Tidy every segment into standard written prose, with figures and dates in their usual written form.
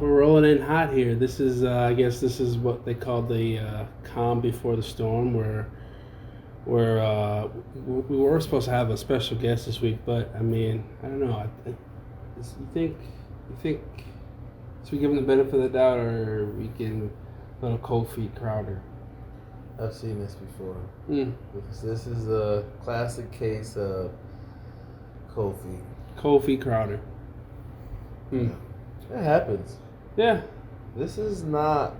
we're rolling in hot here. This is, I guess, this is what they call the calm before the storm, where we were supposed to have a special guest this week, but I mean, I don't know. You think, should we give him the benefit of the doubt, or we getting a little cold feet Crowder? I've seen this before. This is a classic case of cold feet. Cold feet Crowder. Yeah. It happens. Yeah. This is what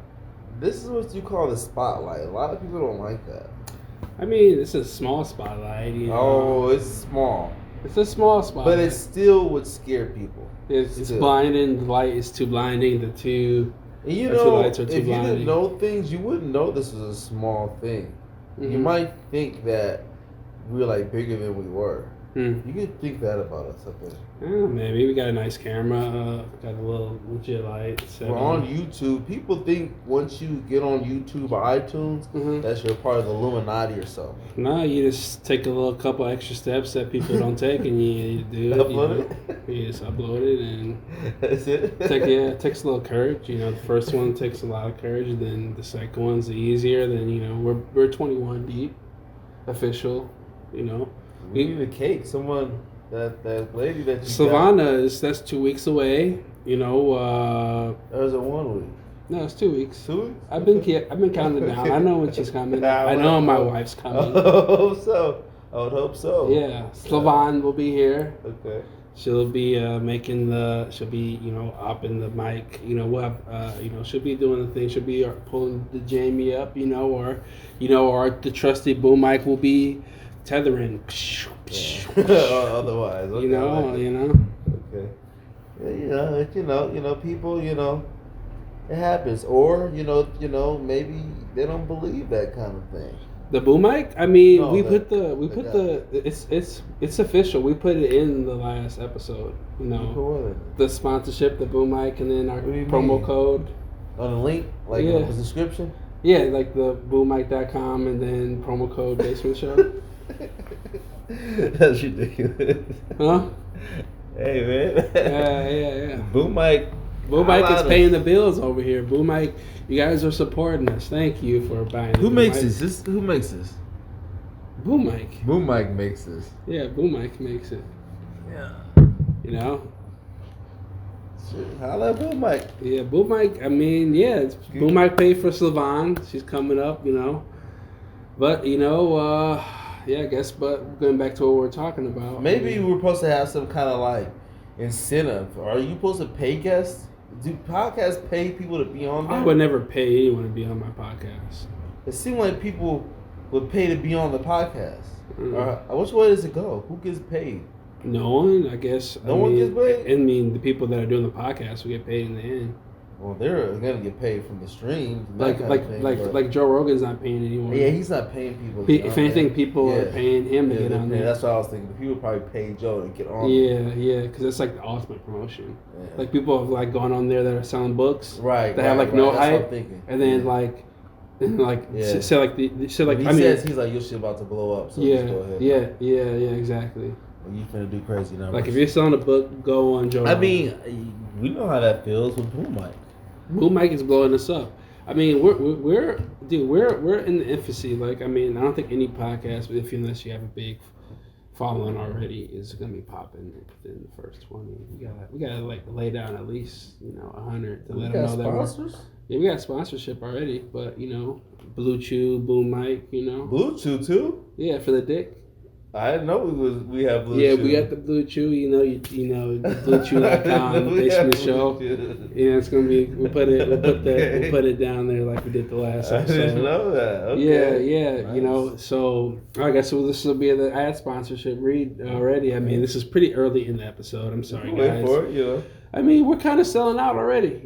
you call the spotlight. A lot of people don't like that. I mean, it's a small spotlight. You know? Oh, it's small. It's a small spotlight. But it still would scare people. It's blinding. The light is too blinding. The two lights are too if blinding. You didn't know things, you wouldn't know this was a small thing. Mm-hmm. You might think that we were like bigger than we were. You could think that about us, I think. Maybe we got a nice camera, got a little legit light. We're on YouTube. People think once you get on YouTube or iTunes, that you're part of the Illuminati or something. No, you just take a little couple extra steps that people don't take, and you do it. Upload it? You just upload it, and that's it. It takes a little courage. You know, the first one takes a lot of courage, and then the second one's easier. Then we're 21 deep, official. You know. We need a cake. Someone, that lady that you Savannah that's 2 weeks away. You know. Or is it 1 week? No, it's 2 weeks. 2 weeks? I've been counting down. I know when she's coming. I know my wife's coming. I would hope so. Yeah, Slavan will be here. Okay. She'll be she'll be up in the mic. We'll have she'll be doing the thing. She'll be pulling the Jamie up. Or the trusty boom mic will be tethering. Otherwise, okay, Okay. Yeah, people, it happens, or maybe they don't believe that kind of thing. The boom mic. I mean, it's official. We put it in the last episode. The sponsorship, the boom mic, and then our promo code on the link, in the description. Yeah, like the boommic.com and then promo code Basement Show. That's ridiculous. Huh? Hey, man. Yeah. Boom mic. Boom mic is paying the bills over here. Boom mic, you guys are supporting us. Thank you for buying. Who makes this? Who makes this? Boom mic. Boom mic makes this. Yeah, boom mic makes it. Yeah. Holla at Boom Mic. Yeah, Boom Mic. I mean, it's Boom Mic paid for Sylvan. She's coming up, But I guess. But going back to what we're talking about. Maybe we're supposed to have some kind of incentive. Are you supposed to pay guests? Do podcasts pay people to be on there? I would never pay anyone to be on my podcast. It seemed like people would pay to be on the podcast. Which way does it go? Who gets paid? No one, I guess. No one gets paid? I mean, the people that are doing the podcast will get paid in the end. Well, they're gonna get paid from the streams. Like Joe Rogan's not paying anyone. Yeah, he's not paying people. If anything, people are paying him to get on there. That's what I was thinking. People probably pay Joe to get on. Yeah, because it's like the ultimate promotion. Yeah. Like people have gone on there that are selling books. Right. That have no hype, and then he says he's like your shit about to blow up. So just go ahead. Yeah, exactly. You finna do crazy numbers. Like if you're selling a book, go on Joe. I mean, we know how that feels with Boom Mic. Boom Mic is blowing us up. I mean, we're in the infancy. Like, I mean, I don't think any podcast, unless you have a big following already, is gonna be popping within the first 20. We gotta lay down at least 100 to let them know that sponsors? We got sponsorship already, but Blue Chew, Boom Mic, Blue Chew too? Yeah, for the dick. I didn't know we have Blue Chew. Yeah, we got the Blue Chew. BlueChew.com, the Basement Show. Yeah, it's gonna be. We'll put it down there like we did the last episode. I didn't know that. Okay. Yeah. Nice. So I guess this will be the ad sponsorship read already. I mean, this is pretty early in the episode. I'm sorry, guys. Wait for it, I mean, we're kind of selling out already.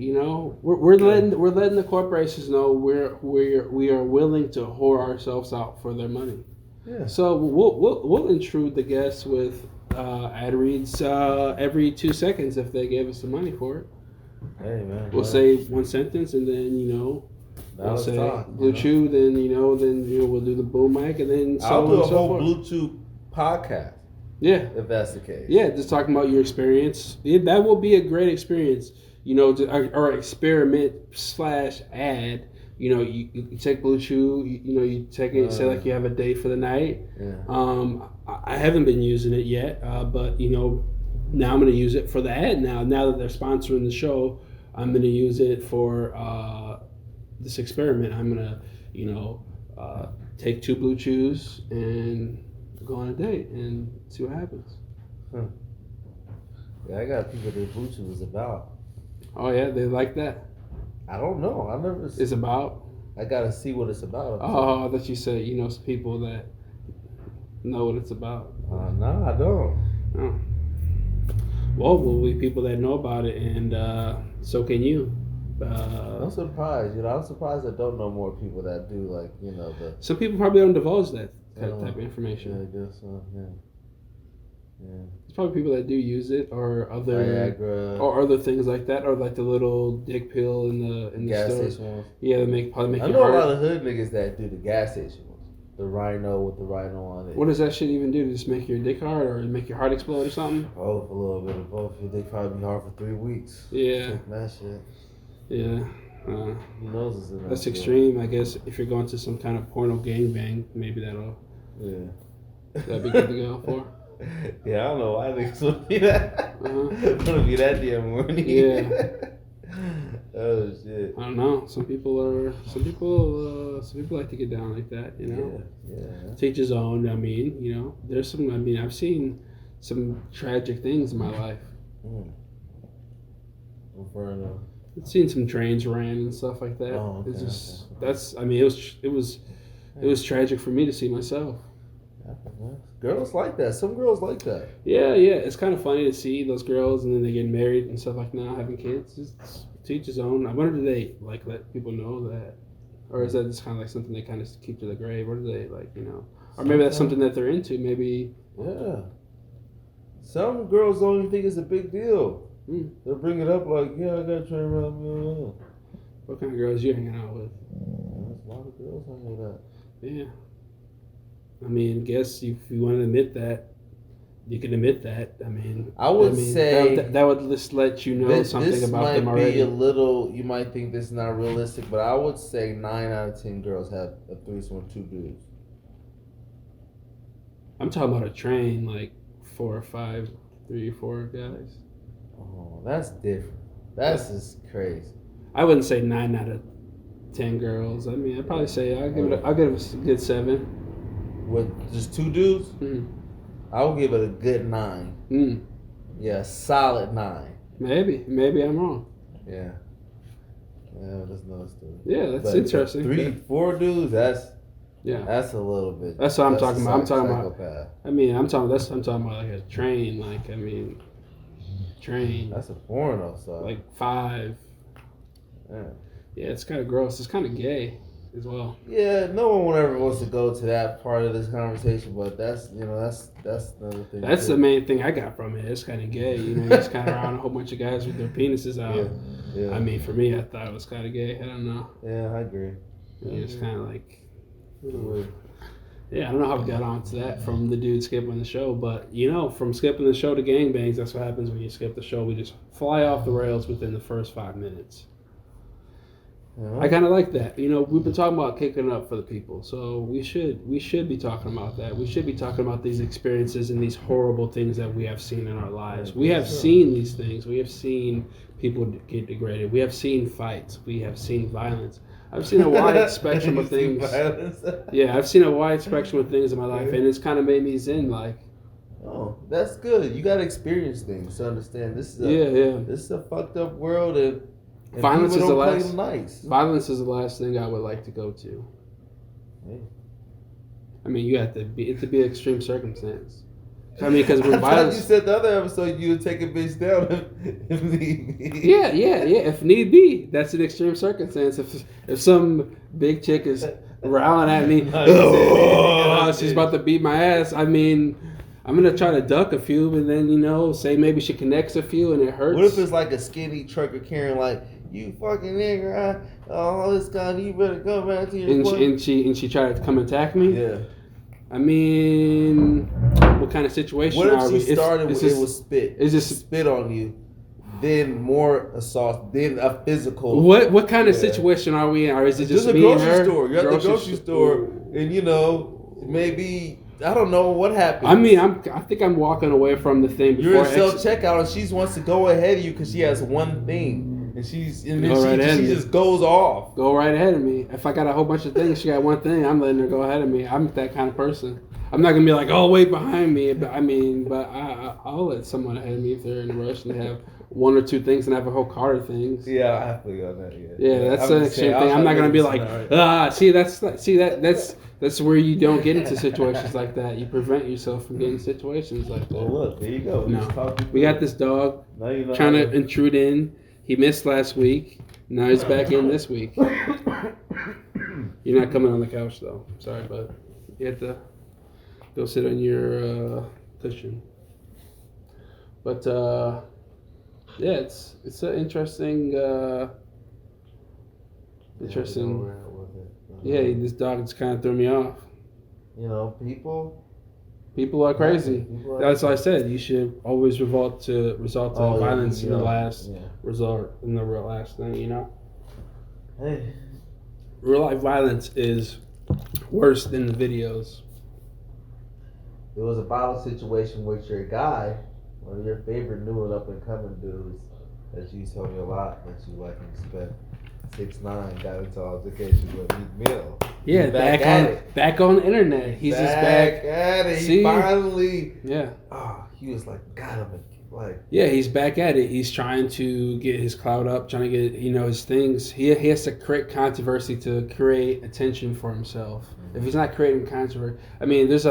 We're letting the corporations know we are willing to whore ourselves out for their money. Yeah. So we'll intrude the guests with ad reads every 2 seconds if they give us the money for it. Hey man. We'll say one sentence and then we'll say Blue Chew. Then we'll do the Boom Mic and then I'll do a whole Blue Chew podcast. Yeah. If that's the case. Yeah, just talking about your experience. Yeah, that will be a great experience. or experiment / add. You take Blue Chew. You take it. Say like you have a date for the night. Yeah. I haven't been using it yet, but now I'm going to use it for the ad. Now that they're sponsoring the show, I'm going to use it for this experiment. I'm going to take 2 Blue Chews and go on a date and see what happens. Yeah, I got people that Blue Chew is about. Oh yeah, they like that. I don't know. I never. It's about. I gotta see what it's about. Oh, I thought you said some people that know what it's about. No, I don't. Oh. Well, we'll be people that know about it, and so can you. I'm surprised. I'm surprised I don't know more people that do Some people probably don't divulge that type of information. Yeah, I guess so. Yeah. There's probably people that do use it, or other Viagra, or other things like that, or like the little dick pill in the gas store. station ones. Yeah, they probably make. I know a lot of hood niggas that do the gas station ones. The Rhino with the Rhino on it. What does that shit even do? Just make your dick hard, or make your heart explode, or something? Both, a little bit of both. Your dick probably be hard for 3 weeks. Yeah. That shit. Yeah. Who knows it's in that That's shit. extreme. I guess if you're going to some kind of porno gangbang, maybe that'd be good to go for. Yeah, I don't know why niggas would be that. Wanna be that damn horny. Yeah. Oh shit. I don't know. Some people like to get down like that. Yeah. To each his own. I mean, there's some. I mean, I've seen some tragic things in my life. I've seen some trains ran and stuff like that. Oh, okay, it's just that's. I mean, it was tragic for me to see myself. Girls like that. Some girls like that. Yeah. It's kind of funny to see those girls and then they get married and stuff like now having kids. Just to each his own. I wonder, do they let people know that, or is that just kind of like something they kind of keep to the grave? Or do they or maybe that's something that they're into? Maybe. Yeah. Some girls don't even think it's a big deal. They'll bring it up like, yeah, I got to train around. What kind of girls you hanging out with? There's a lot of girls hanging out. Yeah. I mean, guess if you want to admit that, you can admit that. I mean, I would say that would just let you know something about them already. This might be a little. You might think this is not realistic, but I would say 9 out of 10 girls have a threesome with 2 dudes. I'm talking about a train, like 4 or 5, 3 or 4 guys. Oh, that's different. That's just crazy. I wouldn't say 9 out of 10 girls. I mean, I'd probably say I'll give it a good 7. With just 2 dudes? I would give it a good 9. Yeah, solid 9. Maybe I'm wrong. Yeah, that's another story. Yeah, that's interesting. 3, 4 dudes. That's a little bit. That's what I'm talking about. I'm talking about. I mean, I'm talking about like a train. Like, I mean, train. That's a porno, so like 5. Yeah, it's kind of gross. It's kind of gay as well. Yeah, no one ever wants to go to that part of this conversation, but that's another thing. That's the main thing I got from it. It's kind of gay. You're just kind of around a whole bunch of guys with their penises out. Yeah. I mean, for me, I thought it was kind of gay. I don't know. Yeah, I agree. It's kind of like. Yeah, I don't know how we got onto that from the dude skipping the show, but from skipping the show to gangbangs, that's what happens when you skip the show. We just fly off the rails within the first 5 minutes. I kind of like that. We've been talking about kicking it up for the people, so we should be talking about that. We should be talking about these experiences and these horrible things that we have seen in our lives. We have seen these things. We have seen people get degraded. We have seen fights. We have seen violence. I've seen a wide spectrum of things. Yeah, I've seen a wide spectrum of things in my life, and it's kind of made me zen. Like, oh, that's good. You got to experience things to understand. This is This is a fucked up world, and violence is the last. Nice. Violence is the last thing I would like to go to. Yeah. I mean, you have to be. It to be an extreme circumstance. I mean, because when I violence. You said the other episode you would take a bitch down if need be. Yeah. If need be, that's an extreme circumstance. If some big chick is growling at me, she's about to beat my ass. I mean, I'm gonna try to duck a few, and then say maybe she connects a few, and it hurts. What if it's like a skinny trucker carrying like, you fucking nigger, this guy, you better go back to your and she tried to come attack me? Yeah. I mean, what kind of situation what if are we? It was spit. It's just spit on you. then more assault, then a physical. What kind of situation are we in? Or is it just me and her? Store. You're at the grocery store, and maybe I don't know what happened. I mean, I think I'm walking away from the thing. You're in self checkout, and she wants to go ahead of you because she has one thing, and she just goes off. Go right ahead of me. If I got a whole bunch of things, she got one thing, I'm letting her go ahead of me. I'm that kind of person. I'm not gonna be like, oh, wait behind me. But I'll let someone ahead of me if they're in a rush and they have one or two things and have a whole cart of things. Yeah, I have to go on that. Yeah, that's the same thing. I'm not gonna be like, that's where you don't get into situations like that. You prevent yourself from getting situations like that. Well, look, there you go. We got this dog trying to intrude in. He missed last week. Now he's back in this week. You're not coming on the couch though. Sorry, bud. You have to go sit on your cushion. But yeah, it's an interesting. Yeah, this dog just kind of threw me off. People are crazy. That's why I said you should always resort to violence in the last resort, in the last thing. Hey, real life violence is worse than the videos. There was a bottle situation with your guy, one of your favorite new and up and coming dudes that you told me a lot that you like and respect. 6'9", got into altercation with Meek Mill. Yeah, back on the internet. He's just back at it. He finally. Yeah. Oh, he was like, got him. Like. Yeah, he's back at it. He's trying to get his clout up, trying to get his things. He has to create controversy to create attention for himself. Mm-hmm. If he's not creating controversy, I mean, it's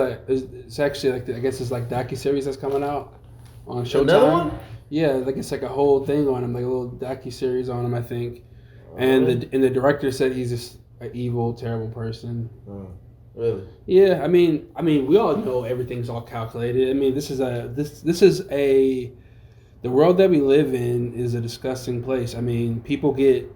actually like I guess it's like docuseries that's coming out on Showtime. Another one? Yeah, like it's like a whole thing on him, like a little docuseries on him, I think. And the director said he's just an evil, terrible person. Really? Yeah, I mean, we all know everything's all calculated. I mean, the world that we live in is a disgusting place. I mean, people get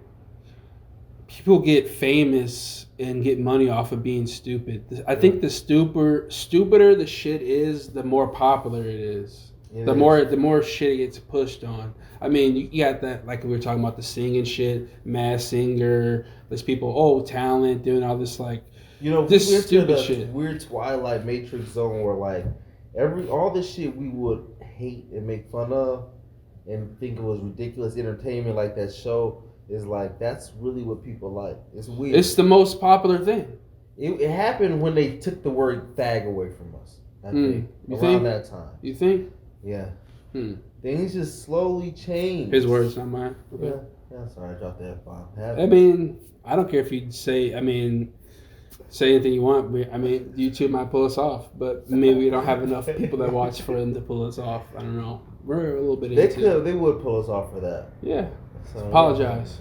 famous and get money off of being stupid. I think the stupider the shit is, the more popular it is. The more shit it gets pushed on. I mean, you got that, like we were talking about the singing shit, Mass Singer. There's people, talent, doing all this this stupid shit. Weird Twilight Matrix zone where like all this shit we would hate and make fun of and think it was ridiculous entertainment, like that show is like that's really what people like. It's weird. It's the most popular thing. It happened when they took the word fag away from us. I think around that time. You think? Yeah. Things just slowly change. His words, not mine. Okay. Yeah, sorry, I dropped that bomb. I mean, I don't care if you say anything you want. I mean, YouTube might pull us off, but maybe we don't have enough people that watch for them to pull us off. I don't know. We're a little bit They would pull us off for that. Yeah. So, apologize.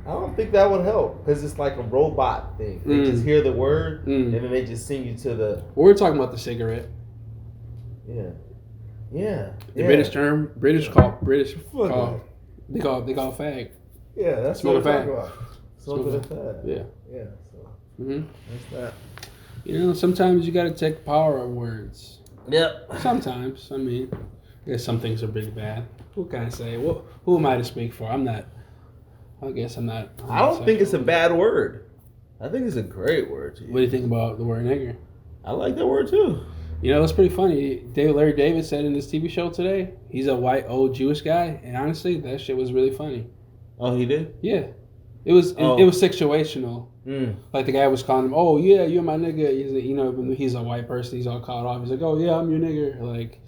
I don't think that would help because it's like a robot thing. They just hear the word and then they just sing you to the. We're talking about the cigarette. Yeah. Yeah. The British term, they call fag. Yeah, that's Smoke what a fag. Smoke a fag. Yeah. Yeah. So that's that. Sometimes you got to take the power of words. Yep. Sometimes. I mean, I guess some things are pretty bad. Who can I say? Who am I to speak for? I'm not. I don't think it's a bad word. I think it's a great word. What do you think about the word nigger? I like that word too. It's pretty funny. Larry David said in this TV show today, he's a white old Jewish guy, and honestly, that shit was really funny. Oh, he did? Yeah, it was situational. Like the guy was calling him, "Oh yeah, you're my nigga." He's a white person, he's all caught off. He's like, "Oh yeah, I'm your nigger." Like,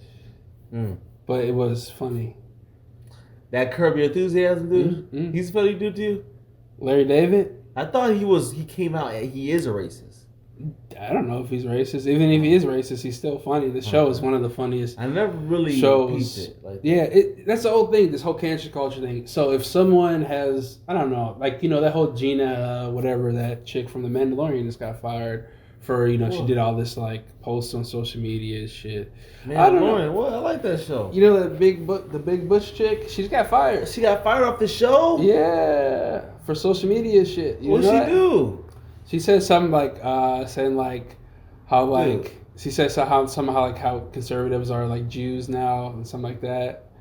but it was funny. That Curb Your Enthusiasm dude, he's a funny dude too. Larry David? I thought he came out. He is a racist. I don't know if he's racist. Even if he is racist, he's still funny. The show is one of the funniest. I never really shows. It like that. Yeah, that's the whole thing. This whole cancel culture thing. So if someone has, I don't know, like that whole Gina, whatever, that chick from The Mandalorian just got fired for she did all this like posts on social media and shit. I don't know. What? I like that show. The big Bush chick. She's got fired. She got fired off the show. Yeah, for social media shit. What'd she do? She said something like saying like how like she said how somehow like how conservatives are like Jews now and something like that.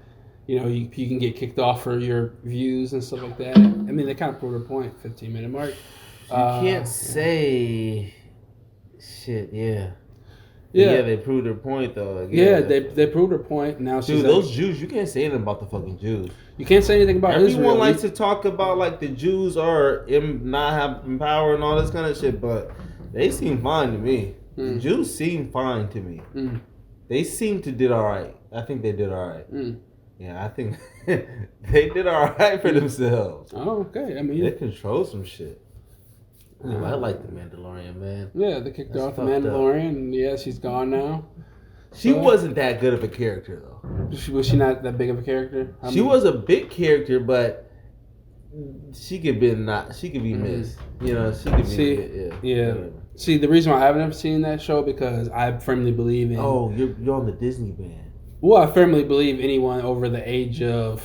you know, you can get kicked off for your views and stuff like that. I mean, they kind of proved their point. 15-minute mark. You can't say shit. Yeah. Yeah. Yeah, they proved their point though. Yeah, they proved their point. Now, dude, those Jews, you can't say anything about the fucking Jews. You can't say anything about Everyone Israel. likes to talk about like the Jews are not having power and all this kind of shit, but they seem fine to me. The Jews seem fine to me. They seem to did all right. I think they did all right. Yeah, I think they did all right for themselves. Oh, okay. I mean, they control some shit. Anyway, I like the Mandalorian, man. Yeah, they kicked off the Mandalorian, and yeah, she's gone now. She wasn't that good of a character, though. Was she not that big of a character? She was a big character, but she could be missed. You know, she could be. Yeah. See, the reason why I haven't ever seen that show because I firmly believe in. Oh, you're on the Disney band. Well, I firmly believe anyone over the age of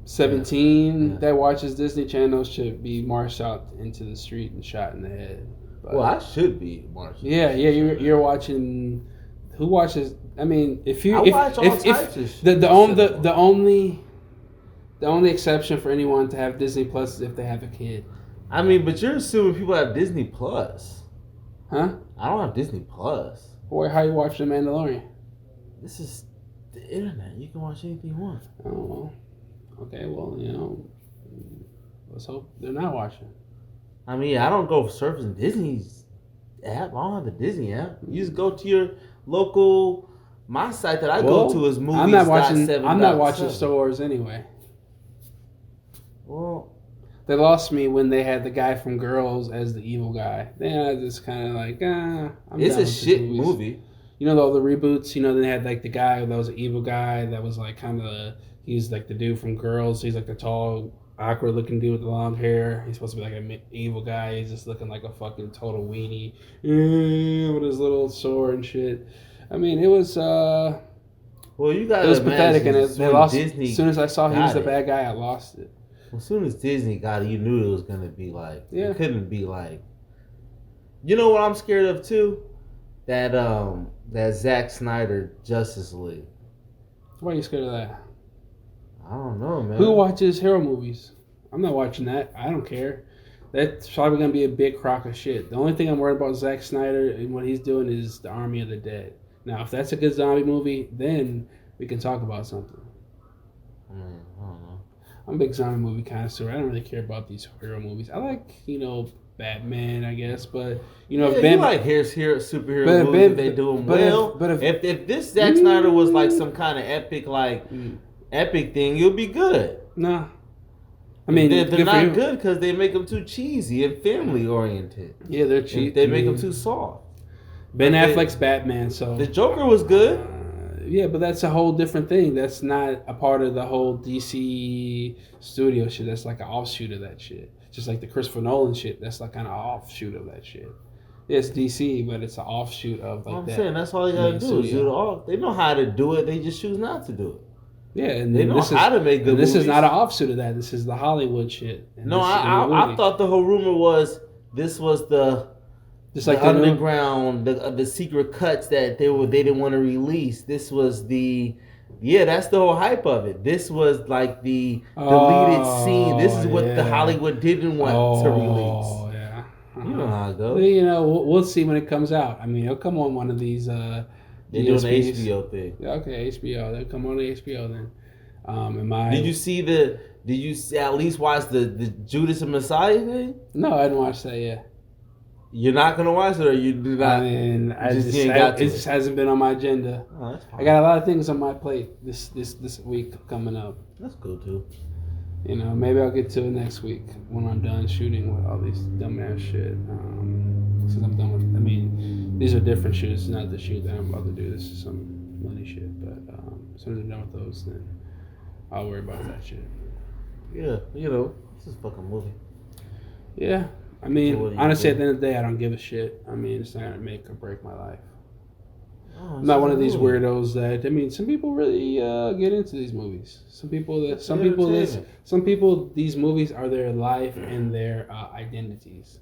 17 that watches Disney Channel should be marched out into the street and shot in the head. But, well, I should be marched. Yeah, you're watching. Who watches? I mean, if you watch all types of shit. The only exception for anyone to have Disney Plus is if they have a kid. I mean, but you're assuming people have Disney Plus. Huh? I don't have Disney Plus. Or how you watch The Mandalorian? This is the internet. You can watch anything you want. Oh, well. Okay, well, you know, let's hope they're not watching. I mean, I don't go surfing Disney's app. I don't have the Disney app. You just go to your local. My site that I go to is movies. I'm not watching Star Wars anyway. Well, they lost me when they had the guy from Girls as the evil guy. Then I just kind of like, it's a shit movie. You know, all the reboots. You know, they had like the guy that was an evil guy that was like kind of. He's like the dude from Girls. He's like the tall, awkward-looking dude with the long hair. He's supposed to be like an evil guy. He's just looking like a fucking total weenie with his little sword and shit. I mean, it was. Well, you got. It was pathetic, and they lost. As soon as I saw he was the bad guy, I lost it. As soon as Disney got it, you knew it was gonna be like. Yeah. It couldn't be like. You know what I'm scared of too? That Zack Snyder Justice League. Why are you scared of that? I don't know, man. Who watches hero movies? I'm not watching that. I don't care. That's probably going to be a big crock of shit. The only thing I'm worried about Zack Snyder and what he's doing is the Army of the Dead. Now, if that's a good zombie movie, then we can talk about something. I don't know. I'm a big zombie movie connoisseur. I don't really care about these hero movies. I like, Batman, I guess, but you like superhero movies. They do them well. But if this Zack Snyder was like some kind of epic thing, you'll be good. Nah. I mean, they're not good because they make them too cheesy and family oriented. Yeah, they're cheesy. They make them too soft. Ben Affleck's Batman, so the Joker was good. Yeah, but that's a whole different thing. That's not a part of the whole DC studio shit. That's like an offshoot of that shit. Just like the Christopher Nolan shit. That's like kind of offshoot of that shit. Yeah, it's DC, but it's an offshoot of like that. I'm saying that's all you gotta do is do it all. They know how to do it. They just choose not to do it. Yeah, and they know how to make good movies. This is not an offshoot of that. This is the Hollywood shit. No, I thought the whole rumor was this was the underground, the secret cuts that they didn't want to release. This was that's the whole hype of it. This was like the deleted scene. This is what the Hollywood didn't want to release. Oh yeah, you know how it goes. We'll see when it comes out. I mean, it'll come on one of these. They're doing the HBO thing. Yeah, okay, HBO. They'll come on the HBO then. Did you see at least watch the Judas and Messiah thing? No, I didn't watch that yet. You're not gonna watch it, or you do not? I mean, it just hasn't been on my agenda. Oh, that's fine. I got a lot of things on my plate this week coming up. That's cool too. Maybe I'll get to it next week when I'm done shooting with all these dumbass shit. Since I'm done with, these are different shoots. It's not the shoot that I'm about to do. This is some money shit. But as soon as I'm done with those, then I'll worry about that shit. Yeah, this is a fucking movie. Yeah. Honestly, at the end of the day, I don't give a shit. It's not going to make or break my life. I'm not one of these weirdos that, some people really get into these movies. Some people, these movies are their life and their identities.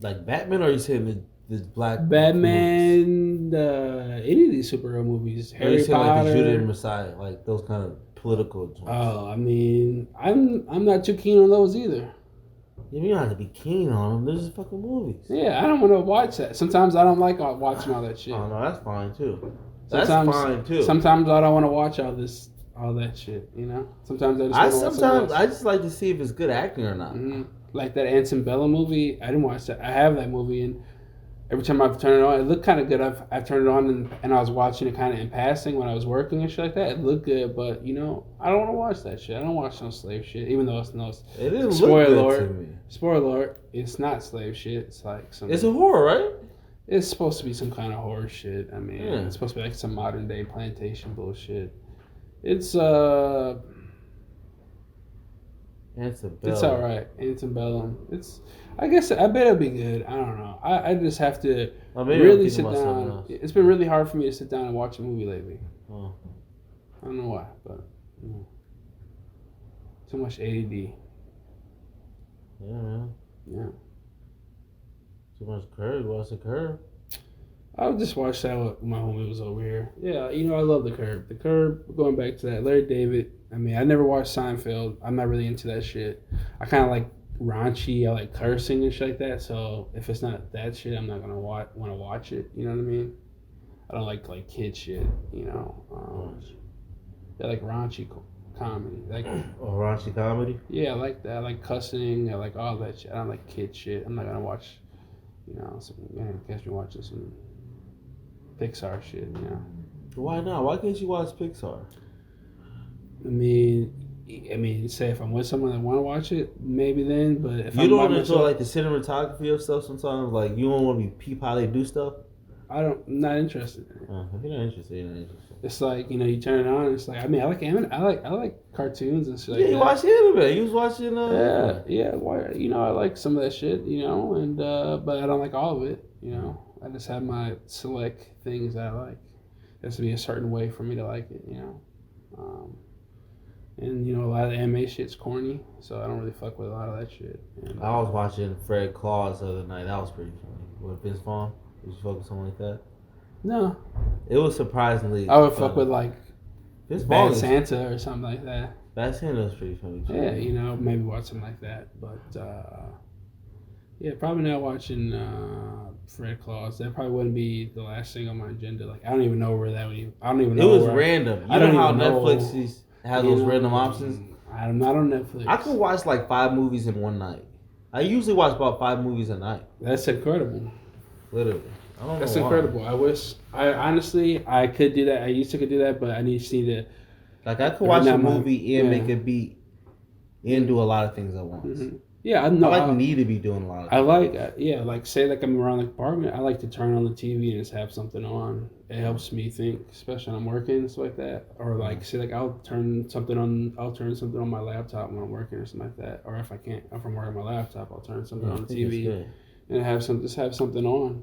Like Batman, or are you saying this black Batman, any of these superhero movies, Harry Potter, like the Judas and Messiah, like those kind of political joints. Oh, I mean, I'm not too keen on those either. You don't have to be keen on them. They're just fucking movies. Yeah, I don't want to watch that. Sometimes I don't like watching all that shit. Oh no, that's fine too. Sometimes I don't want to watch all that shit. You know. Sometimes I just like to see if it's good acting or not. Mm-hmm. Like that Antebellum movie. I didn't watch that. I have that movie, and every time I've turned it on, it looked kind of good. I've turned it on and I was watching it kind of in passing when I was working and shit like that. It looked good, but you know, I don't want to watch that shit. I don't watch no slave shit, even though it's no. It didn't look good to me. Spoiler alert! It's not slave shit. It's like some. It's a horror, right? It's supposed to be some kind of horror shit. I mean, It's supposed to be like some modern day plantation bullshit. It's It's alright. Antebellum. I guess I bet it'll be good. I don't know. I just have to really sit down. It's been really hard for me to sit down and watch a movie lately. Oh. I don't know why, but too much ADD. Yeah, man. Yeah. Too much curve. What's the curve? I'll just watch that with my homie was over here. Yeah, you know, I love The Curb. The Curb, going back to that, Larry David. I mean, I never watched Seinfeld. I'm not really into that shit. I kind of like raunchy. I like cursing and shit like that. So if it's not that shit, I'm not going to want to watch it. You know what I mean? I don't like kid shit, you know. Yeah, like raunchy comedy. Like raunchy comedy? Yeah, I like that. I like cussing. I like all that shit. I don't like kid shit. I'm not going to watch, catch me watching some Pixar shit, you know. Why not? Why can't you watch Pixar? I mean, say if I'm with someone that want to watch it, maybe then. But if you don't enjoy like the cinematography of stuff sometimes, like you don't want to be peep how they do stuff. I'm not interested in it. If you're not interested, you're not interested. It's like you turn it on. It's like I like anime. I like cartoons and shit. Like you watch anime. You was watching. Yeah. Why? I like some of that shit. And but I don't like all of it. I just have my select things that I like. It has to be a certain way for me to like it. And a lot of the anime shit's corny, so I don't really fuck with a lot of that shit. And, I was watching Fred Claus the other night. That was pretty funny. With Vince Vaughn, did you fuck with something like that? No. It was surprisingly. I would fuck with like Vince Bad Santa or something like that. Bad Santa was pretty funny too. Yeah, maybe watch something like that, but yeah, probably not watching Fred Claus. That probably wouldn't be the last thing on my agenda. Like I don't even know where that would. I don't even know. It was random. I don't know how Netflix has those random options. I'm not on Netflix. I could watch like 5 movies in one night. I usually watch about 5 movies a night. That's incredible. Literally. I don't know. That's incredible. I honestly could do that. I used to could do that, but I need to see the. Like I could watch a movie and make a beat and do a lot of things at once. Mm-hmm. Yeah, I know. I need to be doing a lot of things. Like say like I'm around the apartment, I like to turn on the TV and just have something on. It helps me think, especially when I'm working and stuff like that. Or like say like I'll turn something on my laptop when I'm working or something like that. Or if I'm working on my laptop, I'll turn something on the TV and have something on,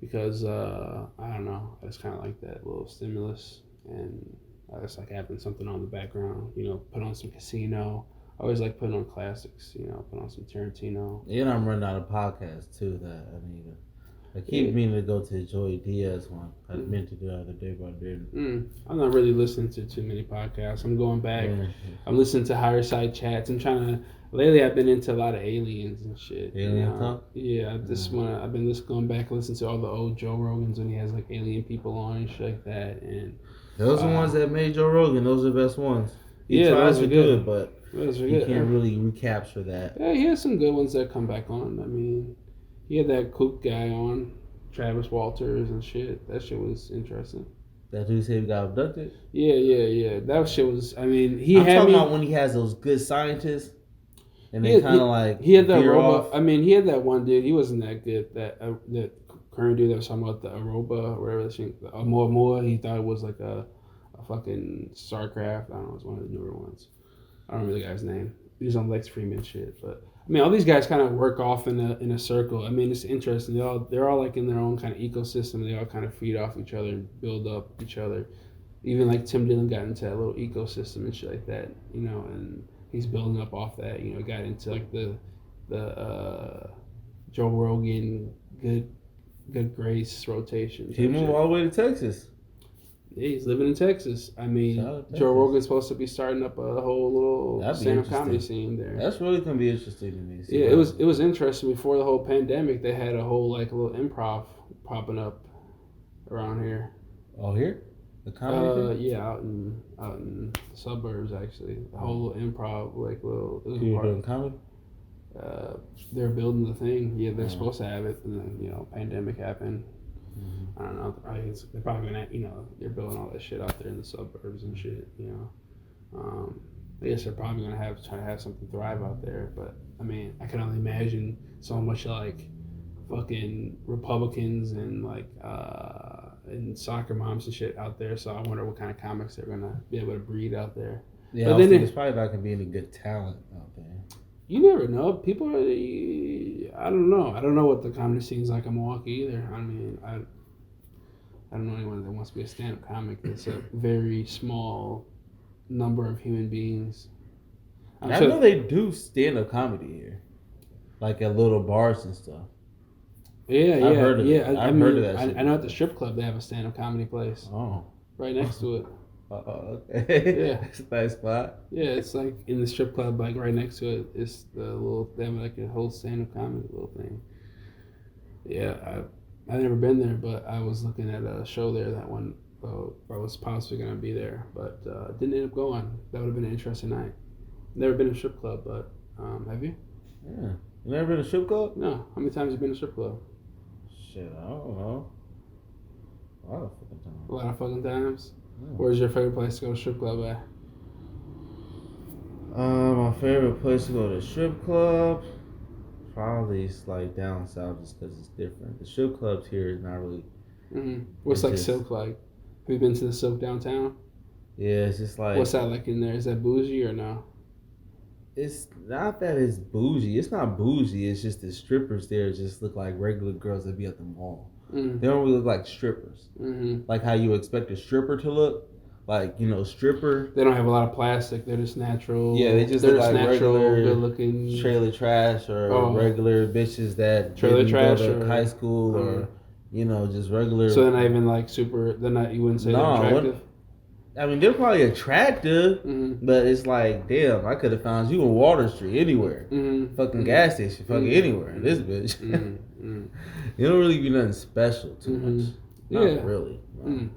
because I don't know, I just kind of like that little stimulus, and I just like having something on the background, put on some Casino. I always like putting on classics, put on some Tarantino. And I'm running out of podcasts too that I need to. I keep meaning to go to the Joey Diaz one. I meant to do the other day, but I didn't. I'm not really listening to too many podcasts. I'm going back. I'm listening to Higher Side Chats. Lately I've been into a lot of aliens and shit. Alien talk? Yeah, I've been going back and listening to all the old Joe Rogans when he has like alien people on and shit like that. And those are the ones that made Joe Rogan. Those are the best ones. Those are good, but you can't really recapture that. Yeah, he has some good ones that come back on. I mean, he had that kook guy on, Travis Walters and shit. That shit was interesting. That dude said he got abducted? Yeah. That shit was, I mean, I'm talking about when he has those good scientists and they kind of like he had that robot. I mean, he had that one dude. He wasn't that good. That current dude that was talking about the Aruba or whatever that shit. Oumuamua. He thought it was like a fucking Starcraft. I don't know. It's one of the newer ones. I don't remember the guy's name. He's on Lex Freeman shit, but I mean, all these guys kind of work off in a circle. I mean, it's interesting. They're all like in their own kind of ecosystem. They all kind of feed off each other and build up each other. Even like Tim Dillon got into that little ecosystem and shit like that, and he's building up off that. Got into like the Joe Rogan good good grace rotation. He moved all the way to Texas. Yeah, he's living in Texas. I mean, Joe Rogan's supposed to be starting up a whole little stand-up comedy scene there. That's really gonna be interesting to me. Yeah, it was interesting. Before the whole pandemic, they had a whole like a little improv popping up around here. Oh, here? The comedy thing? Yeah, out in the suburbs actually. The whole little improv like little. You doing comedy? They're building the thing. Yeah, they're supposed to have it, and then pandemic happened. I don't know. They're probably gonna, they're building all that shit out there in the suburbs and shit. I guess they're probably gonna try to have something thrive out there. But I mean, I can only imagine so much like fucking Republicans and like and soccer moms and shit out there. So I wonder what kind of comics they're gonna be able to breed out there. Yeah, but then there's probably not gonna be any good talent out there. You never know. People are, I don't know. I don't know what the comedy scene's like in Milwaukee either. I mean, I don't know anyone that wants to be a stand-up comic. It's a very small number of human beings. I know they do stand-up comedy here, like at little bars and stuff. Yeah, I've heard of that. I know at the strip club they have a stand-up comedy place. Oh, right next to it. Okay. Yeah, it's a nice spot. Yeah, it's like in the strip club, like right next to it. It's the little, they have like a whole stand-up comedy little thing. Yeah, I've never been there, but I was looking at a show there that one. I was possibly gonna be there, but didn't end up going. That would have been an interesting night. Never been to a strip club, but have you? Yeah, you never been to a strip club? No. How many times have you been to a strip club? Shit, I don't know. A lot of fucking times. A lot of fucking times. Yeah. Where's your favorite place to go to strip club at? My favorite place to go to strip club, probably it's like down south, just because it's different. The strip clubs here is not really. What's like Silk like? Have you been to the Silk downtown? Yeah, it's just like. What's that like in there? Is that bougie or no? It's not that it's bougie. It's not bougie. It's just the strippers there just look like regular girls that be at the mall. They don't really look like strippers. Like how you expect a stripper to look. Like, stripper. They don't have a lot of plastic. They're just natural. Yeah, they just look like natural, regular good looking trailer trash or regular bitches that trailer trash go to high school or just regular. So they're not even like super. They're not. You wouldn't say they're attractive. I mean, they're probably attractive, but it's like, damn, I could have found you on Water Street anywhere, fucking gas station, fucking anywhere. This bitch, you don't really be nothing special too much. Not really. No.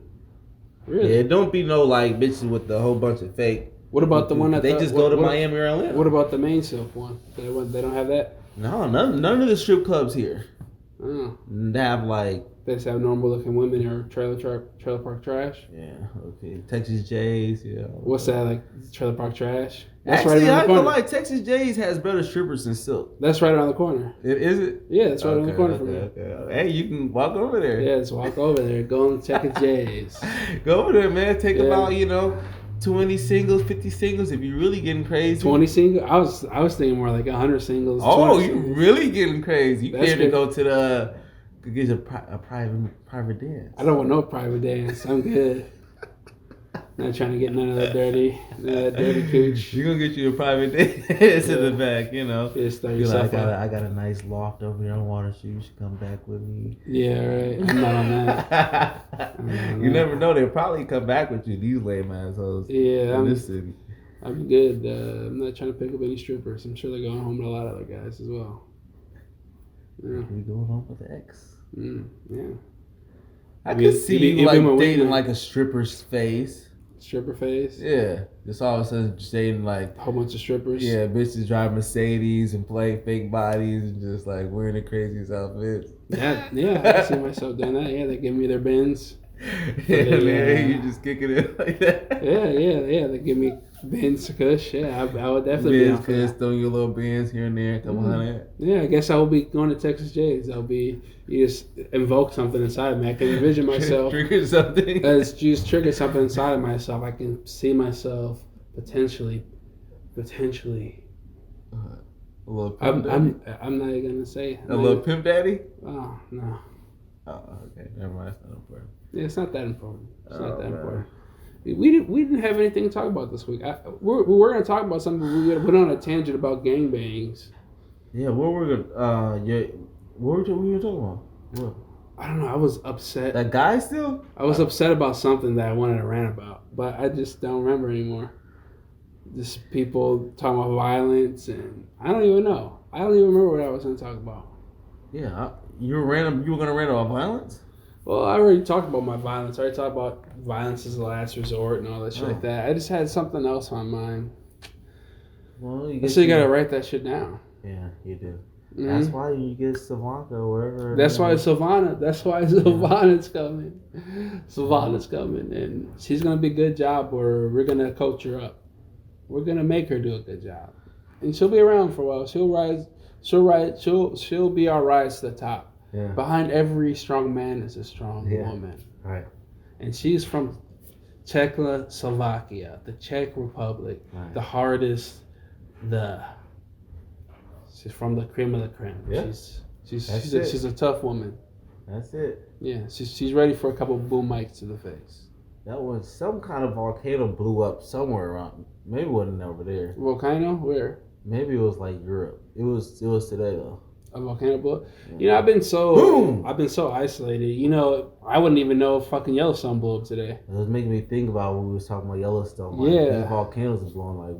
Really? Yeah, don't be no like bitches with a whole bunch of fake. What about the one that they just go to Miami or Atlanta? What about the main Silk one? They don't have that. No, none of the strip clubs here. They have like. They just have normal looking women or trailer park trash. Yeah, okay. Texas J's, yeah. What's that like? Trailer park trash. That's Actually, right around the corner. Like Texas J's has better strippers than Silk. That's right around the corner. Is it? Yeah, that's right around the corner from me. Okay. Hey, you can walk over there. Yeah, just walk over there. Go and check Texas J's. Go over there, man. Take about 20 singles, 50 singles. If you're really getting crazy. 20 singles. I was thinking more like 100 singles. Oh, you really getting crazy? You can't even go to the. Get a private dance. I don't want no private dance. I'm good. Not trying to get none of that dirty cooch. You're gonna get you a private dance in the back, Just throw yourself I got a nice loft over here on Water Street. You should come back with me. Yeah, right. I'm not on that. You never know. They'll probably come back with you. These lame assholes. Yeah, in this city. I'm good. I'm not trying to pick up any strippers. I'm sure they're going home with a lot of other guys as well. Yeah. We going home with the ex. Yeah. I could see you like dating like a stripper's face. Stripper face? Yeah. Just all of a sudden just dating like a whole bunch of strippers. Yeah, bitches drive Mercedes and play fake bodies and just like wearing the craziest outfits. Yeah, I see myself doing that. Yeah, they give me their bins. You just kicking it like that. Yeah. They give me bins, kush. Yeah, I would definitely bins, be kush, throwing your little bins here and there, a couple hundred. Yeah, I guess I will be going to Texas J's. You just invoke something inside of me. I can envision myself. Trigger something. Just trigger something inside of myself. I can see myself potentially. A little pimp daddy? I'm not even gonna say. A little pimp daddy? Oh no. Oh, okay. Never mind. It's not important. Yeah, it's not that important. It's not that important. We didn't have anything to talk about this week. We were going to talk about something, but we went on a tangent about gangbangs. Yeah, what were we talking about? What? I don't know. I was upset. That guy still? I was upset about something that I wanted to rant about, but I just don't remember anymore. Just people talking about violence, and I don't even know. I don't even remember what I was going to talk about. Yeah, you were going to rant about violence? Well, I already talked about my violence. I already talked about violence as a last resort and all that shit like that. I just had something else on mind. Well, you gotta write that shit down. Yeah, you do. Mm-hmm. That's why you get Savanka or wherever. That's why Savannah's coming. Savannah's coming, and she's gonna be a good job. Or we're gonna coach her up. We're gonna make her do a good job, and she'll be around for a while. She'll be our rise to the top. Yeah. Behind every strong man is a strong woman. Right. And she's from Czechoslovakia, the Czech Republic, the hardest. She's from the cream of the creme. Yeah. She's a tough woman. That's it. Yeah, she's ready for a couple boom mics to the face. That was some kind of volcano blew up somewhere around. Maybe it wasn't over there. Volcano? Where? Maybe it was like Europe. It was today though. A volcano blew up? You know, I've been so isolated. You know, I wouldn't even know if fucking Yellowstone blew up today. It was making me think about when we was talking about Yellowstone. Like, these volcanoes are blowing. Like,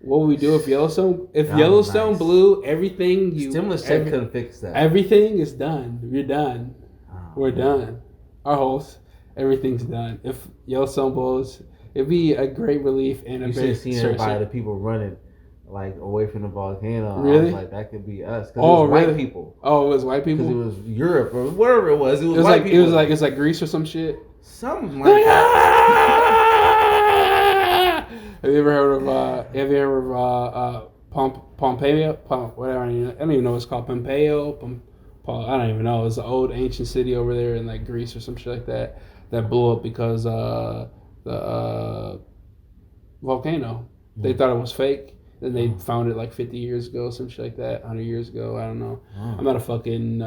what would we do if Yellowstone blew? Everything stimulus check couldn't fix that. Everything is done. We're done. We're done. Our host, everything's done. If Yellowstone blows, it'd be a great relief and you should have seen everybody, the people running like away from the volcano. Really? I was like, that could be us. Cause it was white people. Oh, it was white people. Because it was Europe or whatever it was. It was white people. It was like Greece or some shit. Something like that. Have you ever heard of Pompeii? Whatever. I don't even know what it's called. Pompeo. I don't even know. It's an old ancient city over there in like Greece or some shit like that blew up because the volcano. They thought it was fake. Then they found it like 50 years ago, some shit like that, 100 years ago. I don't know. I'm not a fucking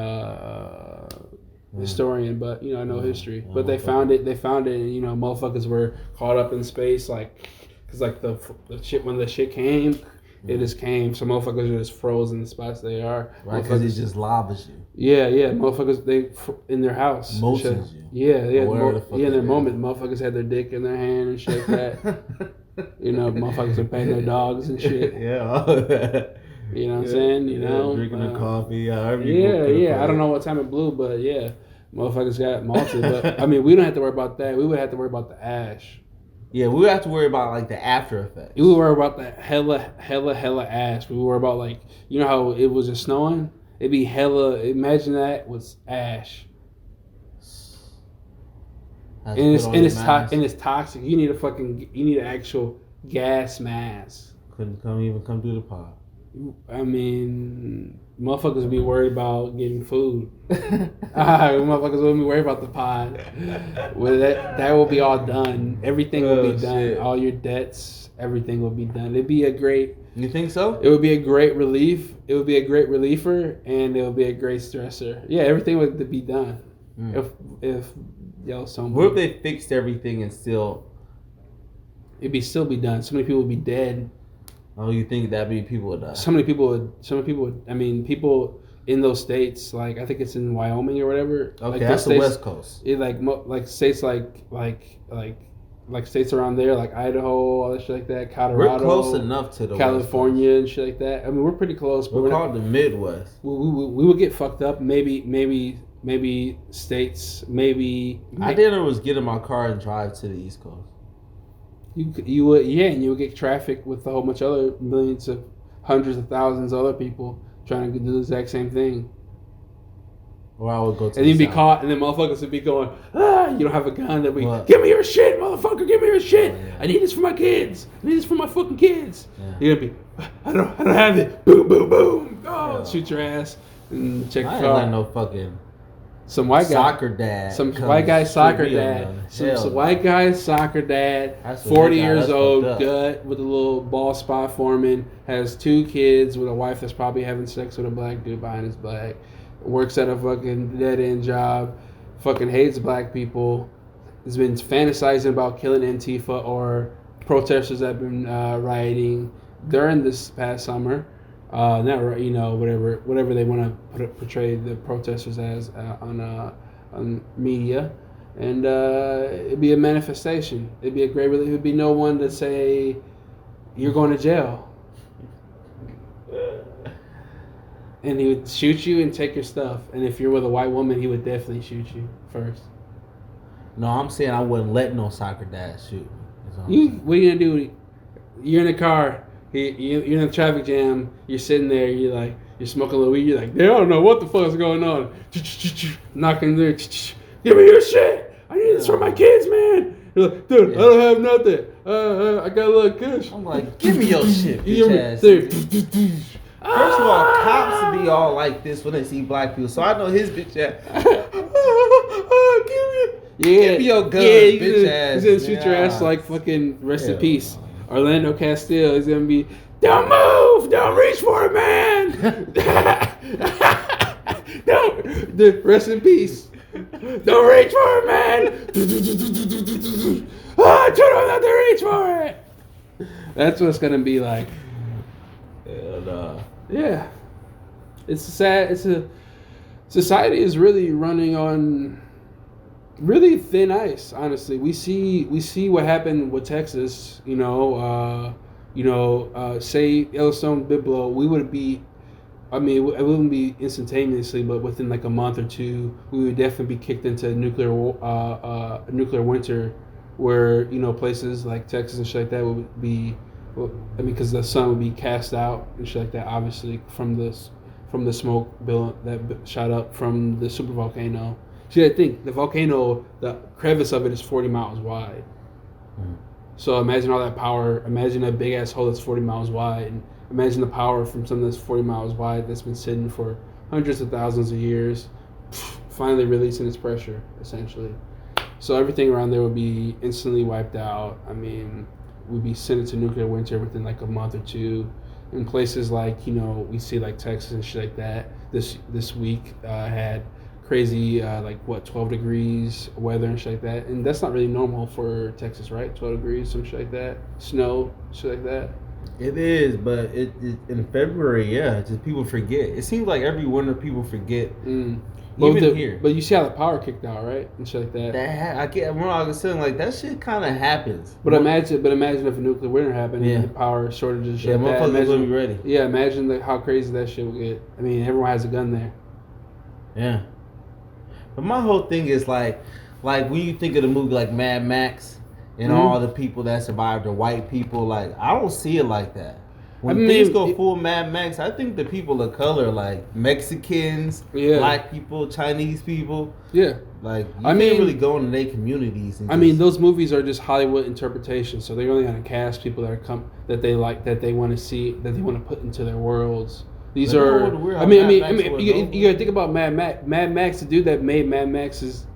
historian, but you know I know history. But they found it. And you know, motherfuckers were caught up in space, like, cause like the shit when the shit came, it just came. So motherfuckers are just frozen in the spots they are. Right, because it just lavas you. Yeah. Motherfuckers, they in their house. Motions you. Yeah. In their moment, motherfuckers had their dick in their hand and shit like that. You know, motherfuckers are paying their dogs and shit. Yeah, all that. You know what I'm saying? You know, drinking the coffee. I don't know what time it blew, but yeah, motherfuckers got malted. But I mean, we don't have to worry about that. We would have to worry about the ash. Yeah, we would have to worry about like the after effects. We would worry about the hella ash. We would worry about like, you know how it was just snowing? It'd be hella. Imagine that was ash. And it's toxic. You need an actual gas mask. Couldn't come through the pod. I mean, motherfuckers would be worried about getting food. Motherfuckers wouldn't be worried about the pod. Well, that will be all done. Everything will be done. Shit. All your debts, everything will be done. It'd be a great. You think so? It would be a great relief. It would be a great reliever, and it would be a great stressor. Yeah, everything would be done. If Yellowstone. What if they fixed everything and still? It'd still be done. So many people would be dead. Oh, you think that many people would die? So many people would. I mean, people in those states, like I think it's in Wyoming or whatever. Okay, like that's states, the West Coast. It like states like states around there, like Idaho, all that shit like that. Colorado. We're close enough to the California and shit like that. I mean, we're pretty close. We're called the Midwest. We would get fucked up. Maybe states. Maybe I didn't was get in my car and drive to the East Coast. You would, and you would get traffic with a whole bunch of other millions of hundreds of thousands of other people trying to do the exact same thing. Or I would go to and you'd be caught, and then motherfuckers would be going, you don't have a gun. That we give me your shit, motherfucker, give me your shit. Yeah. I need this for my kids. I need this for my fucking kids. Yeah. You're gonna be, I don't have it. Boom, boom, boom. Oh, shoot your ass and check your car. I ain't no fucking. Some white guy, soccer dad. Some white guy soccer dad. Some white guy soccer dad. 40 years old, gut with a little bald spot forming. Has 2 kids with a wife that's probably having sex with a black dude behind his back. Works at a fucking dead end job. Fucking hates black people. Has been fantasizing about killing Antifa or protesters that have been rioting during this past summer. not right, whatever they want to portray the protesters as on media, and it'd be a manifestation. It'd be a great. It would be no one to say you're going to jail, and he would shoot you and take your stuff. And if you're with a white woman, he would definitely shoot you first. No, I'm saying I wouldn't let no soccer dad shoot me. What are you gonna do? You're in a car. You're in a traffic jam. You're sitting there. You're smoking a little weed. You're like, they don't know what the fuck's going on. Knocking there. Give me your shit. I need this for my kids, man. You're like, dude, I don't have nothing. I got a little kush. I'm like, give me your shit, bitch ass. First of all, cops be all like this when they see black people, so I know his bitch ass. Give me your gun, bitch ass. He's gonna shoot your ass like fucking rest in peace. Orlando Castile is gonna be, don't move, don't reach for it, man. Don't, rest in peace. Don't reach for it, man. I told him not to reach for it. That's what it's gonna be like. Yeah, it's sad. Society is really running on really thin ice. Honestly, we see what happened with Texas. Say Yellowstone did blow, we would be. I mean, it wouldn't be instantaneously, but within like a month or two, we would definitely be kicked into nuclear winter, where places like Texas and shit like that would be. Because the sun would be cast out and shit like that, obviously from the smoke bill that shot up from the super volcano. See, I think the volcano, the crevice of it is 40 miles wide. Mm. So imagine all that power. Imagine a big ass hole that's 40 miles wide, and imagine the power from something that's 40 miles wide that's been sitting for hundreds of thousands of years, finally releasing its pressure, essentially. So everything around there would be instantly wiped out. I mean, we'd be sent into nuclear winter within like a month or two. In places like, we see like Texas and shit like that. This week had crazy 12 degrees weather and shit like that. And that's not really normal for Texas, right? 12 degrees, some shit like that. Snow, shit like that. It is, but it in February, just people forget. It seems like every winter people forget. Even here. But you see how the power kicked out, right? And shit like that. I get. When I was saying, like, that shit kind of happens. But imagine if a nuclear winter happened and the power shortages and shit like that. Motherfuckers would be ready. Yeah, imagine how crazy that shit would get. I mean, everyone has a gun there. Yeah. But my whole thing is like when you think of the movie like Mad Max and all the people that survived are white people, like, I don't see it like that. When things go full Mad Max, I think the people of color, like Mexicans, black people, Chinese people, like you can't really go into their communities. And those movies are just Hollywood interpretations, so they're only going to cast people that they like, that they want to see, that they want to put into their worlds. These are. You got to think about Mad Max. Mad Max, the dude that made Mad Max is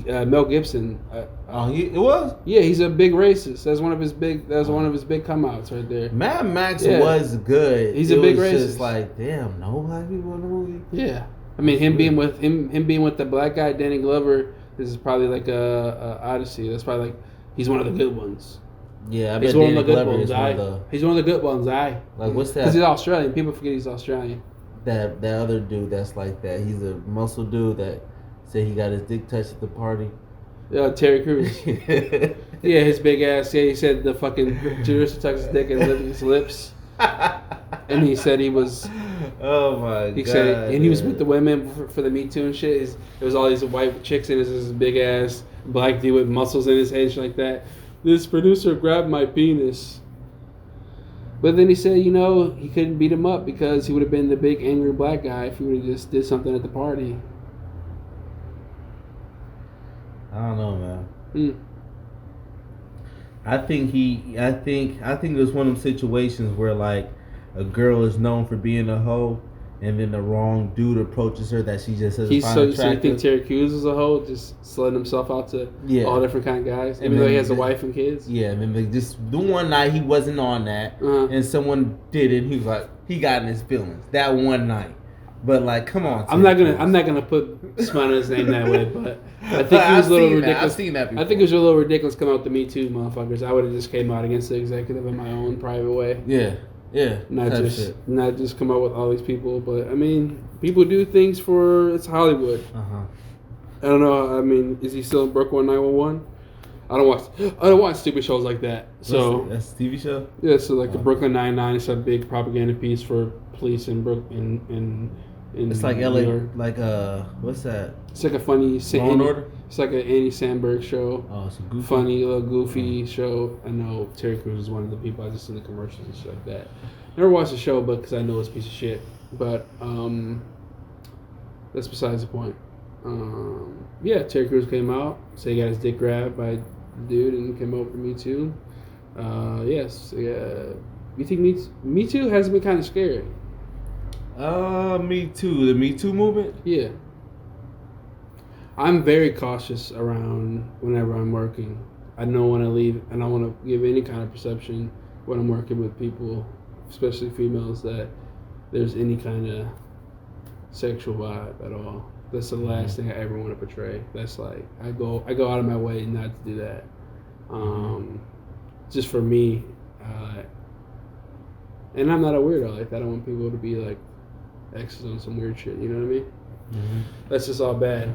Mel Gibson. It was. Yeah, he's a big racist. That's one of his big come outs right there. Mad Max was good. He's a big racist. Just like, damn, no black people in the movie. Yeah, I mean, him being with the black guy Danny Glover. This is probably like a odyssey. That's probably like he's one of the good ones. Yeah, I bet Danny Glover is one of the. He's one of the good ones. Like, what's that? Because he's Australian. People forget he's Australian. That other dude that's like that. He's a muscle dude that said he got his dick touched at the party. Yeah, Terry Crews. Yeah, his big ass. Yeah, he said the fucking Jerissa touched his dick and licked his lips. And he said he was. Oh my god! He said, and he was with the women for the Me Too and shit. There was all these white chicks and this big ass black dude with muscles in his head and shit like that. This producer grabbed my penis. But then he said, he couldn't beat him up because he would have been the big angry black guy if he would have just did something at the party. I don't know, man. I think it was one of them situations where like a girl is known for being a hoe, and then the wrong dude approaches her that she just doesn't find attractive. So you think Terry Crews is a hoe, just slutting himself out to all different kind of guys, even though he has a wife and kids? Yeah, and then just the one night he wasn't on that, and someone did it. He was like, he got in his feelings that one night. But like, come on. I'm not gonna put smut on his name that way, but I think it was a little ridiculous. I've seen that before. I think it was a little ridiculous coming out with the Me Too motherfuckers. I would have just came out against the executive in my own private way. Yeah. Yeah, not just come up with all these people. But I mean, people do things it's Hollywood. I don't know. I mean, is he still in Brooklyn 911? I don't watch stupid shows like that. So that's a TV show. Yeah, so like the Brooklyn Nine-Nine is a big propaganda piece for police in Brooklyn. It's like LA, like what's that? It's like a funny Law and Order. It's like an Andy Samberg show. Oh, it's a goofy, funny, little goofy show. I know Terry Crews is one of the people I just seen the commercials and shit like that. Never watched the show, but because I know it's a piece of shit. But that's besides the point. Yeah, Terry Crews came out, said he got his dick grabbed by a dude and came over to Me Too. Yes, yeah. You think Me Too has been kind of scary? Me Too, the Me Too movement? Yeah. I'm very cautious around whenever I'm working. I don't want to leave, and I don't want to give any kind of perception when I'm working with people, especially females, that there's any kind of sexual vibe at all. That's the last thing I ever want to portray. That's like I go out of my way not to do that. Just for me, and I'm not a weirdo like that. I don't want people to be like exes on some weird shit. You know what I mean? Mm-hmm. That's just all bad.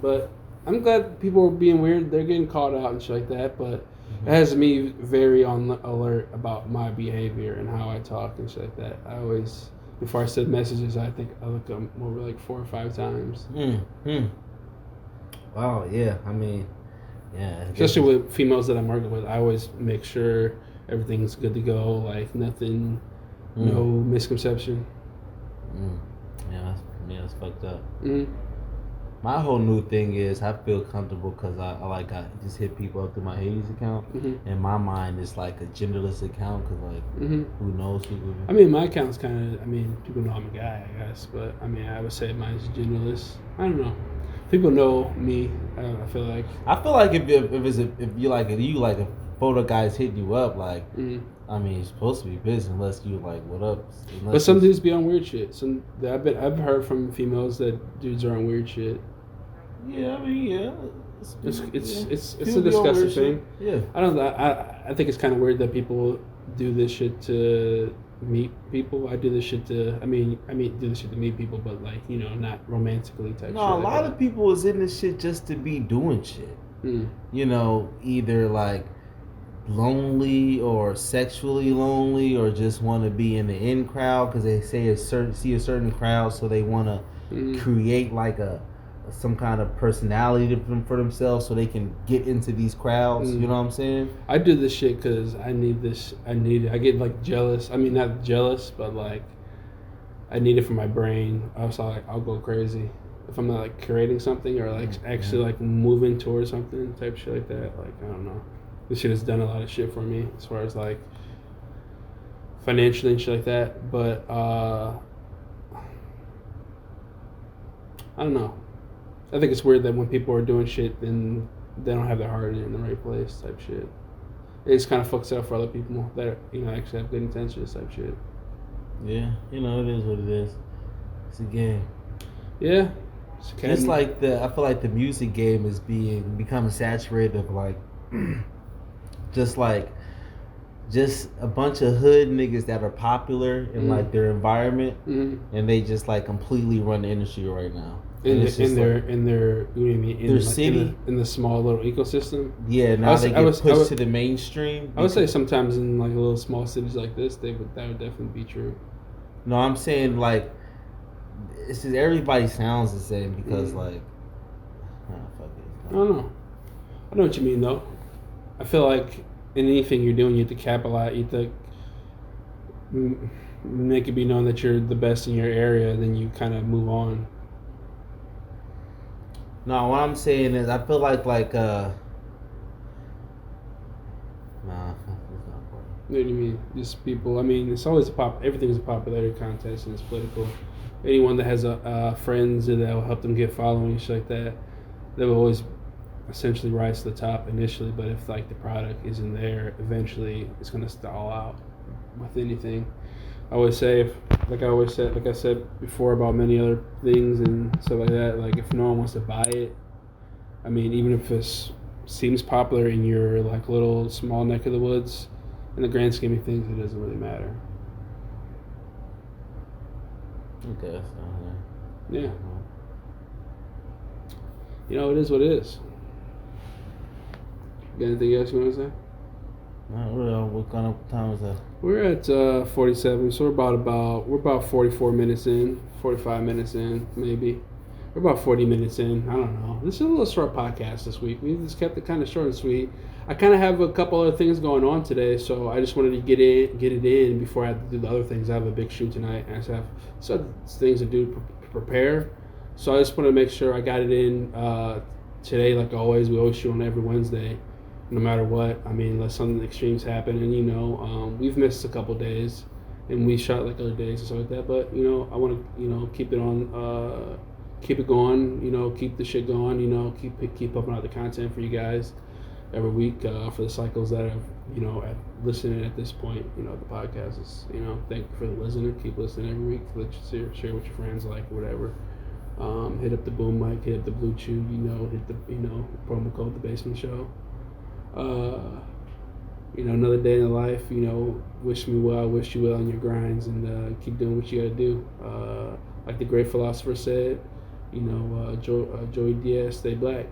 But I'm glad people are being weird. They're getting called out and shit like that. But it has me very on alert about my behavior and how I talk and shit like that. I always, before I send messages, I think I look them over like 4 or 5 times. Wow, yeah. I mean, yeah. Especially with females that I'm working with, I always make sure everything's good to go. Like nothing, no misconception. Yeah, that's fucked up. My whole new thing is I feel comfortable because I just hit people up through my Hades account. In my mind, it's like a genderless account because who knows who. I mean, my account's kind of. I mean, people know I'm a guy, I guess, but I mean, I would say mine's genderless. I don't know. People know me. I don't know, I feel like if you like a photo guy's hitting you up like. I mean, you're supposed to be busy unless you like, what up? But some dudes be on weird shit. I've heard from females that dudes are on weird shit. Yeah, I mean, yeah. It's a disgusting thing. Yeah. I think it's kind of weird that people do this shit to meet people. I do this shit to meet people, but like, you know, not romantically type shit. No, a lot of people is in this shit just to be doing shit. You know, either like lonely or sexually lonely or just want to be in the in crowd because they see a certain crowd, so they want to create like some kind of personality for themselves so they can get into these crowds. You know what I'm saying? I do this shit because I need this. I get like jealous. I mean, not jealous, but like I need it for my brain. I'll go crazy if I'm not like creating something or like actually like moving towards something type shit like that. Like I don't know. This shit has done a lot of shit for me as far as like financially and shit like that. But I don't know. I think it's weird that when people are doing shit, then they don't have their heart in the right place type shit. It just kind of fucks up for other people that, you know, actually have good intentions type shit. Yeah, you know, it is what it is. It's a game. Yeah. It's like I feel like the music game is becoming saturated of like just a bunch of hood niggas that are popular in like their environment, and they just like completely run the industry right now. In their city, in the small little ecosystem. Yeah, now they get pushed to the mainstream. I would say sometimes in like little small cities like this, that would definitely be true. No, I'm saying like it's just everybody sounds the same because like fuck it. I don't know. I know what you mean though. I feel like in anything you're doing, you have to capitalize. You have to make it be known that you're the best in your area, and then you kind of move on. No, what I'm saying is, I feel like nah, that's not important. You know what I mean? Just people. I mean, it's always everything's a popularity contest, and it's political. Anyone that has friends that will help them get following and shit like that, they will always essentially rise to the top initially. But if like the product isn't there, eventually it's gonna stall out with anything. I always say, like I said before about many other things and stuff like that, like if no one wants to buy it, I mean, even if it seems popular in your like little small neck of the woods, in the grand scheme of things, it doesn't really matter. Okay. Yeah. You know, it is what it is. Got anything else you want to say? Not real. What kind of time is that? We're at 47, so we're about 44 minutes in, 45 minutes in, maybe. We're about 40 minutes in. I don't know. This is a little short podcast this week. We just kept it kind of short and sweet. I kind of have a couple other things going on today, so I just wanted to get it in before I have to do the other things. I have a big shoot tonight, and I just have some things to do to prepare. So I just wanted to make sure I got it in today, like always. We always shoot on every Wednesday, no matter what. I mean, unless something extremes happen, and we've missed a couple days, and we shot like other days and stuff like that. But I want to keep it on. Keep it going, keep the shit going, keep pumping out the content for you guys every week for the cycles that have, listening at this point, the podcast is, thank you for the listening. Keep listening every week. Let you share with your friends, like whatever. Hit up the boom mic, hit up the Blue Chew, hit the, promo code The Basement Show. Another day in the life, wish me well, wish you well on your grinds, and keep doing what you gotta do. Like the great philosopher said, Joey Diaz, stay black.